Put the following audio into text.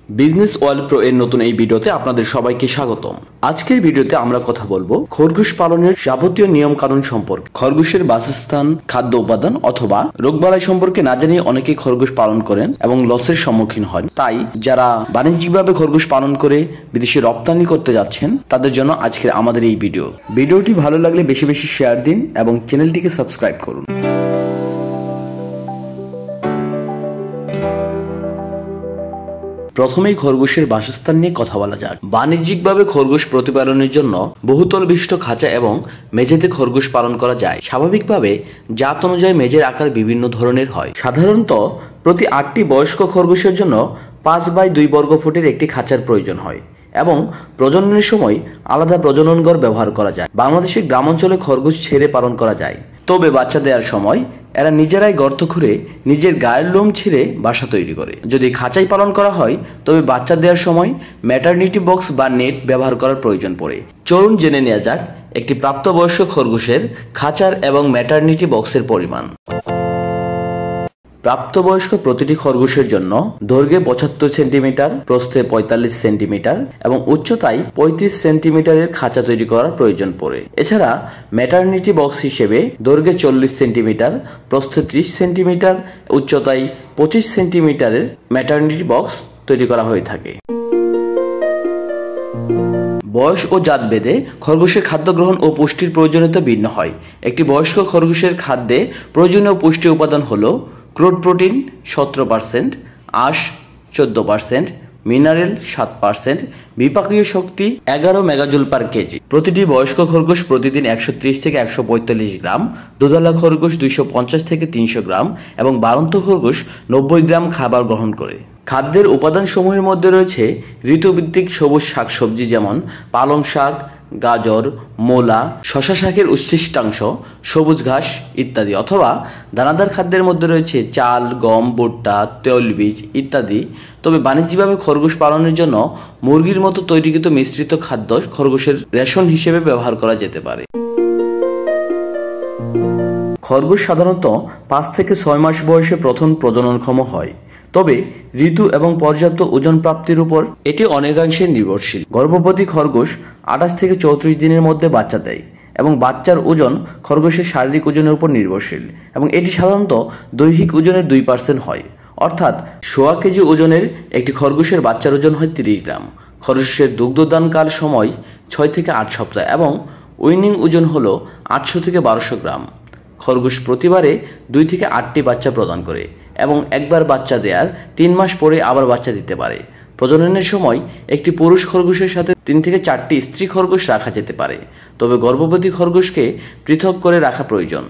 Business world pro এর নতুন এই ভিডিওতে আপনাদের সবাইকে স্বাগতম। আজকের ভিডিওতে আমরা কথা বলবো খরগোশ পালনের যাবতীয় নিয়ম কানুন সম্পর্কে। খরগোশের বাসস্থান, খাদ্য উপাদান অথবা রোগবালাই সম্পর্কে না জানিয়ে অনেকেই খরগোশ পালন করেন এবং লসের সম্মুখীন হন। তাই যারা বাণিজ্যিকভাবে খরগোশ পালন করে বিদেশে রপ্তানি করতে যাচ্ছেন তাদের জন্য আজকের আমাদের এই ভিডিওটি ভালো লাগলে বেশি বেশি শেয়ার দিন এবং চ্যানেলটিকে সাবস্ক্রাইব করুন। প্রথমেই খরগোশের বাসস্থান নিয়ে কথা বলা যাক। বাণিজ্যিকভাবে খরগোশ প্রতিপালনের জন্য বহুতল বিশিষ্ট খাঁচা এবং মেঝেতে খরগোশ পালন করা যায়। স্বাভাবিকভাবে জাত অনুযায়ী মেঝের আকার বিভিন্ন ধরনের হয়। সাধারণত প্রতি 8টি বয়স্ক খরগোশের জন্য 5/2 বর্গফুটের একটি খাঁচার প্রয়োজন হয় এবং প্রজননের সময় আলাদা প্রজনন ঘর ব্যবহার করা যায়। বাংলাদেশের গ্রামাঞ্চলে খরগোশ ছেড়ে পালন করা যায়, তবে বাচ্চা দেওয়ার সময় এরা নিজেরাই গর্ত খুঁড়ে নিজের গায়ের লোম ছিঁড়ে বাসা তৈরি করে। যদি খাঁচাই পালন করা হয় তবে বাচ্চা দেওয়ার সময় ম্যাটারনিটি বক্স বা নেট ব্যবহার করার প্রয়োজন পড়ে। চলুন জেনে নেওয়া যাক একটি প্রাপ্তবয়স্ক খরগোশের খাঁচার এবং ম্যাটারনিটি বক্সের পরিমাণ। প্রাপ্তবয়স্ক প্রতিটি খরগোশের জন্য দৈর্ঘ্যে 75 সেন্টিমিটার, প্রস্থে 45 সেন্টিমিটার এবং উচ্চতায় 35 সেন্টিমিটারের খাঁচা তৈরি করার প্রয়োজন পড়ে। এছাড়া ম্যাটারনিটি বক্স হিসেবে দৈর্ঘ্যে 40 সেন্টিমিটার, প্রস্থে 30 সেন্টিমিটার, উচ্চতায় 25 সেন্টিমিটারের ম্যাটারনিটি বক্স তৈরি করা হয়ে থাকে। বয়স ও জাত ভেদে খরগোশের খাদ্য গ্রহণ ও পুষ্টির প্রয়োজনীয়তা ভিন্ন হয়। একটি বয়স্ক খরগোশের খাদ্যে প্রয়োজনীয় পুষ্টি উপাদান হলো ক্রুড প্রোটিন 17%, আঁশ 14%, মিনারেল 7%, বিপাকীয় শক্তি 11 মেগাজুল পার কেজি। প্রতিটি বয়স্ক খরগোশ প্রতিদিন 130 থেকে 145 গ্রাম, দুধালা খরগোশ 250 থেকে 300 গ্রাম এবং বাড়ন্ত খরগোশ 90 গ্রাম খাবার গ্রহণ করে। খাদ্যের উপাদানসমূহের মধ্যে রয়েছে ঋতুভিত্তিক সবুজ শাকসবজি যেমন পালং শাক, গাজর, মূলা, শশা শাকের উচ্ছিষ্টাংশ, সবুজ ঘাস ইত্যাদি, অথবা দানাদার খাদ্যের মধ্যে রয়েছে চাল, গম, ভুট্টা, তৈলবীজ ইত্যাদি। তবে বাণিজ্যিকভাবে খরগোশ পালনের জন্য মুরগির মতো তৈরিকৃত মিশ্রিত খাদ্য খরগোশের রেশন হিসেবে ব্যবহার করা যেতে পারে। খরগোশ সাধারণত 5 থেকে 6 মাস বয়সে প্রথম প্রজননক্ষম হয়, তবে ঋতু এবং পর্যাপ্ত ওজন প্রাপ্তির উপর এটি অনেকাংশে নির্ভরশীল। গর্ভবতী খরগোশ 28 থেকে 34 দিনের মধ্যে বাচ্চা দেয় এবং বাচ্চার ওজন খরগোশের শারীরিক ওজনের উপর নির্ভরশীল এবং এটি সাধারণত দৈহিক ওজনের 2% হয়। অর্থাৎ 1.25 কেজি ওজনের একটি খরগোশের বাচ্চার ওজন হয় 30 গ্রাম। খরগোশের দুগ্ধদানকাল সময় 6 থেকে 8 সপ্তাহ এবং উইনিং ওজন হলো 800 থেকে 1200 গ্রাম। খরগোশ প্রতিবারে 2 থেকে 8টি বাচ্চা প্রদান করে এবং একবার বাচ্চা দেওয়ার 3 মাস পরে আবার বাচ্চা দিতে পারে। প্রজননের সময় একটি পুরুষ খরগোশের সাথে 3 থেকে 4টি স্ত্রী খরগোশ রাখা যেতে পারে, তবে গর্ভবতী খরগোশকে পৃথক করে রাখা প্রয়োজন।